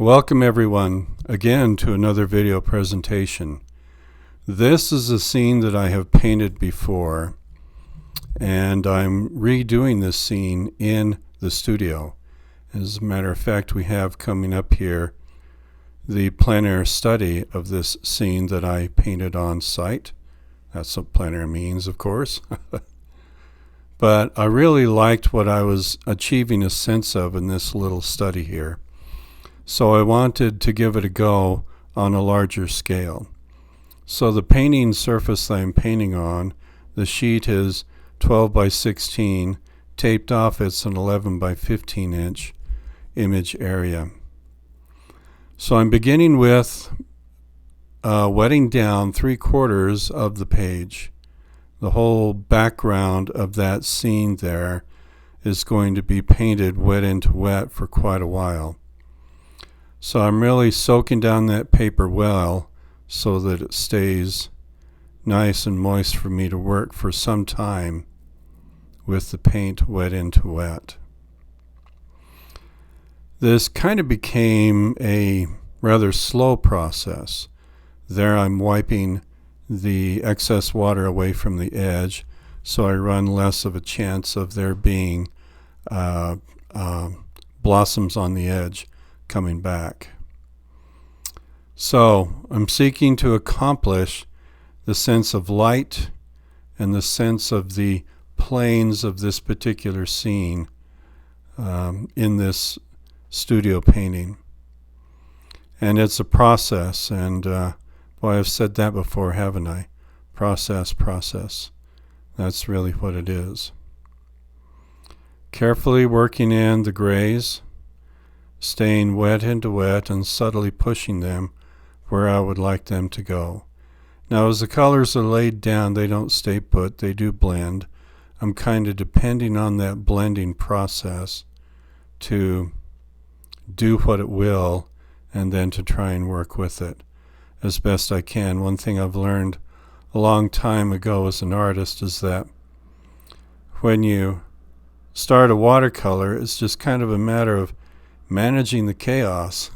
Welcome everyone again to another video presentation. This is a scene that I have painted before, and I'm redoing this scene in the studio. As a matter of fact, we have coming up here the plein air study of this scene that I painted on site. That's what plein air means, of course. But I really liked what I was achieving a sense of in this little study here. So I wanted to give it a go on a larger scale. So the painting surface that I'm painting on, the sheet is 12 by 16, taped off it's an 11 by 15 inch image area. So I'm beginning with wetting down 3/4 of the page. The whole background of that scene there is going to be painted wet into wet for quite a while. So I'm really soaking down that paper well so that it stays nice and moist for me to work for some time with the paint wet into wet. This kind of became a rather slow process. There I'm wiping the excess water away from the edge so I run less of a chance of there being blossoms on the edge coming back. So I'm seeking to accomplish the sense of light and the sense of the planes of this particular scene in this studio painting. And it's a process, and boy, I've said that before, haven't I? Process. That's really what it is. Carefully working in the grays, staying wet into wet and subtly pushing them where I would like them to go. Now as the colors are laid down, they don't stay put, they do blend. I'm kind of depending on that blending process to do what it will and then to try and work with it as best I can. One thing I've learned a long time ago as an artist is that when you start a watercolor, it's just kind of a matter of managing the chaos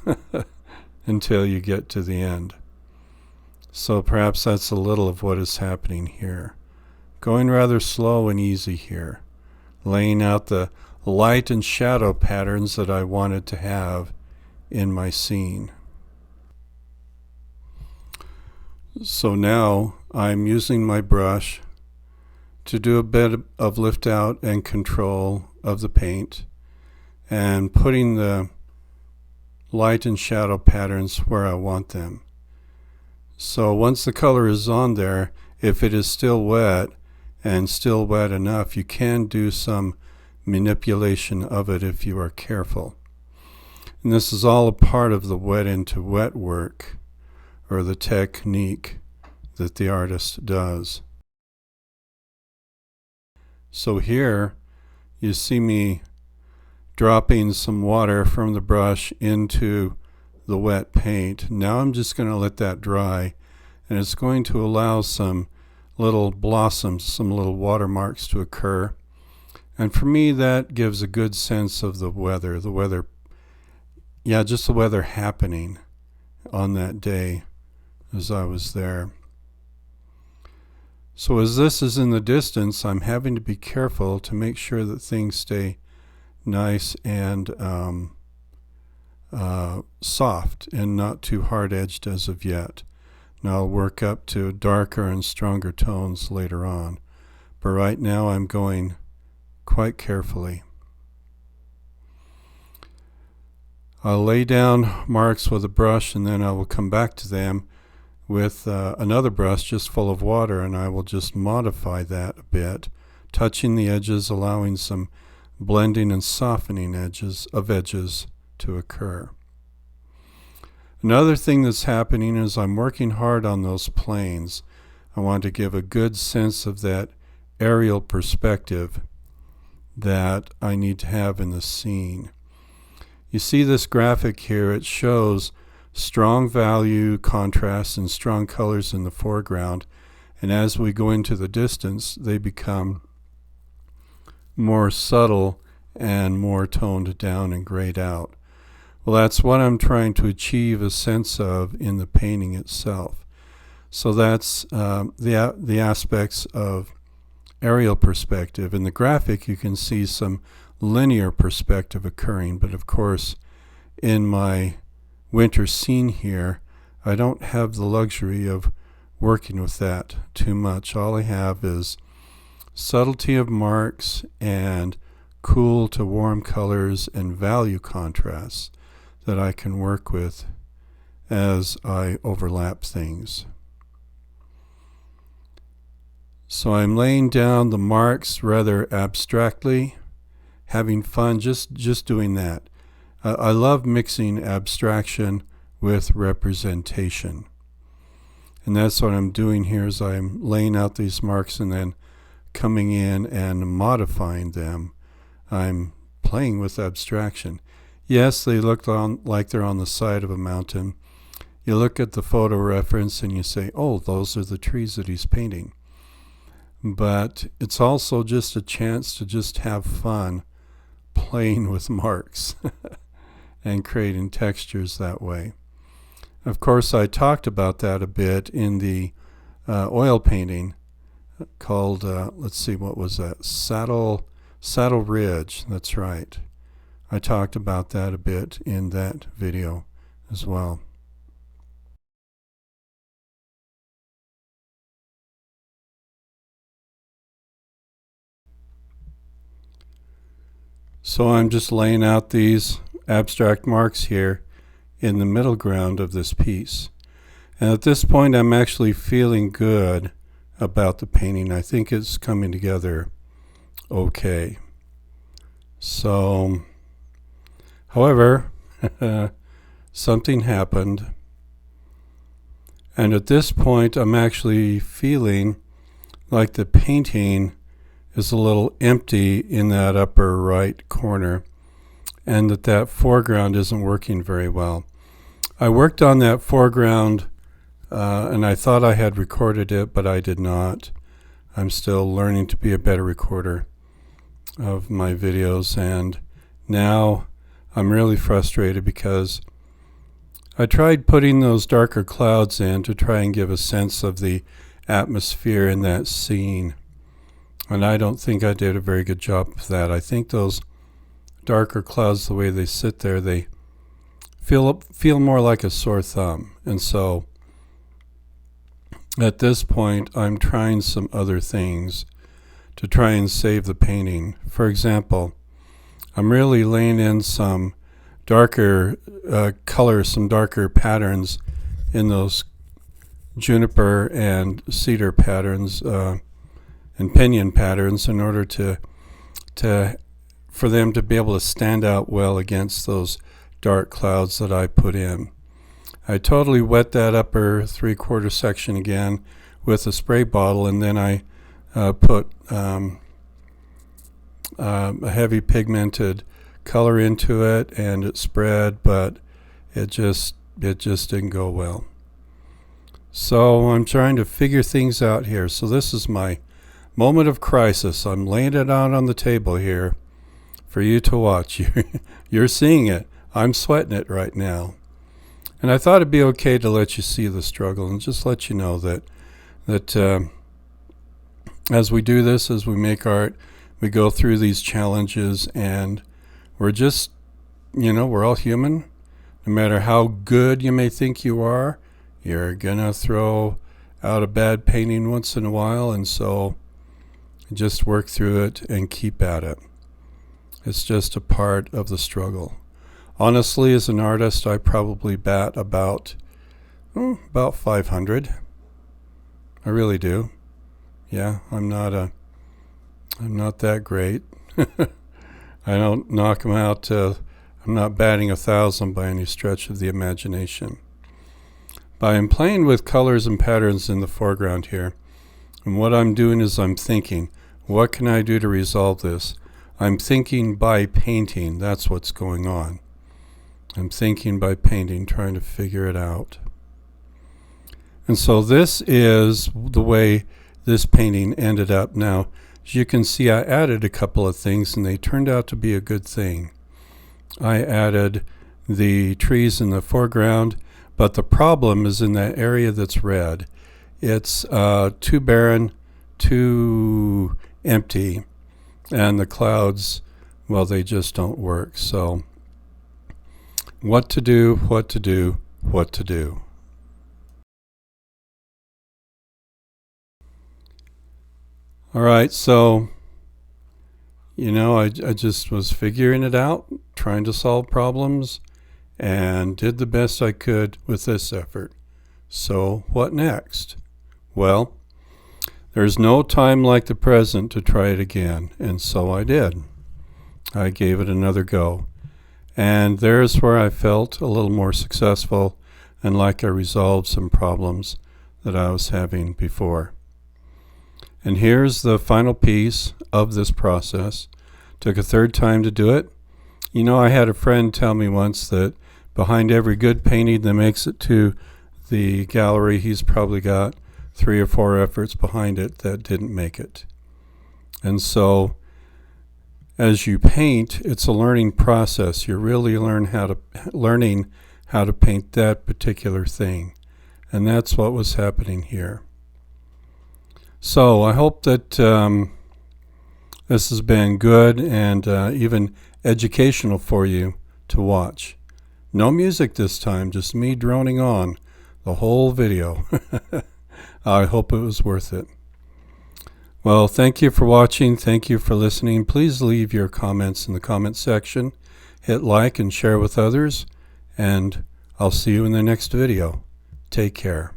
until you get to the end. So perhaps that's a little of what is happening here. Going rather slow and easy here, laying out the light and shadow patterns that I wanted to have in my scene. So now I'm using my brush to do a bit of lift out and control of the paint and putting the light and shadow patterns where I want them. So once the color is on there, if it is still wet and still wet enough, you can do some manipulation of it if you are careful. And this is all a part of the wet into wet work, or the technique that the artist does. So here you see me dropping some water from the brush into the wet paint. Now I'm just going to let that dry, and it's going to allow some little blossoms, some little watermarks to occur. And for me that gives a good sense of the weather, just the weather happening on that day as I was there. So as this is in the distance, I'm having to be careful to make sure that things stay nice and soft and not too hard-edged as of yet. Now I'll work up to darker and stronger tones later on, but right now I'm going quite carefully. I'll lay down marks with a brush and then I will come back to them with another brush just full of water, and I will just modify that a bit, touching the edges, allowing some blending and softening edges to occur. Another thing that's happening is I'm working hard on those planes. I want to give a good sense of that aerial perspective that I need to have in the scene. You see this graphic here, it shows strong value contrast and strong colors in the foreground, and as we go into the distance they become more subtle and more toned down and grayed out. Well, that's what I'm trying to achieve a sense of in the painting itself. So that's the aspects of aerial perspective. In the graphic, you can see some linear perspective occurring, but of course, in my winter scene here, I don't have the luxury of working with that too much. All I have is subtlety of marks and cool to warm colors and value contrasts that I can work with as I overlap things. So I'm laying down the marks rather abstractly, having fun just doing that. I love mixing abstraction with representation. And that's what I'm doing here is I'm laying out these marks and then coming in and modifying them. I'm playing with abstraction. Yes, they look like they're on the side of a mountain. You look at the photo reference and you say, oh, those are the trees that he's painting. But it's also just a chance to just have fun playing with marks and creating textures that way. Of course, I talked about that a bit in the oil painting called, let's see, what was that? Saddle Ridge, that's right. I talked about that a bit in that video as well. So I'm just laying out these abstract marks here in the middle ground of this piece. And at this point, I'm actually feeling good about the painting. I think it's coming together okay. So, however, something happened. And at this point, I'm actually feeling like the painting is a little empty in that upper right corner, and that foreground isn't working very well. I worked on that foreground and I thought I had recorded it, but I did not. I'm still learning to be a better recorder of my videos, and now I'm really frustrated because I tried putting those darker clouds in to try and give a sense of the atmosphere in that scene, and I don't think I did a very good job of that. I think those darker clouds, the way they sit there, they feel more like a sore thumb. And so at this point, I'm trying some other things to try and save the painting. For example, I'm really laying in some darker colors, some darker patterns in those juniper and cedar patterns and pinyon patterns in order for them to be able to stand out well against those dark clouds that I put in. I totally wet that upper 3/4 section again with a spray bottle, and then I put a heavy pigmented color into it, and it spread, but it just didn't go well. So I'm trying to figure things out here. So this is my moment of crisis. I'm laying it out on the table here for you to watch. You're seeing it. I'm sweating it right now. And I thought it'd be okay to let you see the struggle and just let you know that as we do this, as we make art, we go through these challenges, and we're just, we're all human. No matter how good you may think you are, you're gonna throw out a bad painting once in a while, and so just work through it and keep at it. It's just a part of the struggle. Honestly, as an artist, I probably bat about 500. I really do. Yeah, I'm not that great. I don't knock them out. I'm not batting 1,000 by any stretch of the imagination. But I'm playing with colors and patterns in the foreground here. And what I'm doing is I'm thinking, what can I do to resolve this? I'm thinking by painting. That's what's going on. I'm thinking by painting, trying to figure it out. And so this is the way this painting ended up. Now, as you can see, I added a couple of things, and they turned out to be a good thing. I added the trees in the foreground, but the problem is in that area that's red. It's too barren, too empty, and the clouds, well, they just don't work. So what to do, what to do, what to do. All right, so I just was figuring it out, trying to solve problems, and did the best I could with this effort. So what next? Well, there's no time like the present to try it again, and so I did. I gave it another go, and there's where I felt a little more successful and like I resolved some problems that I was having before. And here's the final piece of this process. Took a third time to do it. I had a friend tell me once that behind every good painting that makes it to the gallery, he's probably got 3 or 4 efforts behind it that didn't make it. And so as you paint, it's a learning process. You're really learning how to paint that particular thing. And that's what was happening here. So I hope that this has been good and even educational for you to watch. No music this time, just me droning on the whole video. I hope it was worth it. Well, thank you for watching. Thank you for listening. Please leave your comments in the comment section. Hit like and share with others. And I'll see you in the next video. Take care.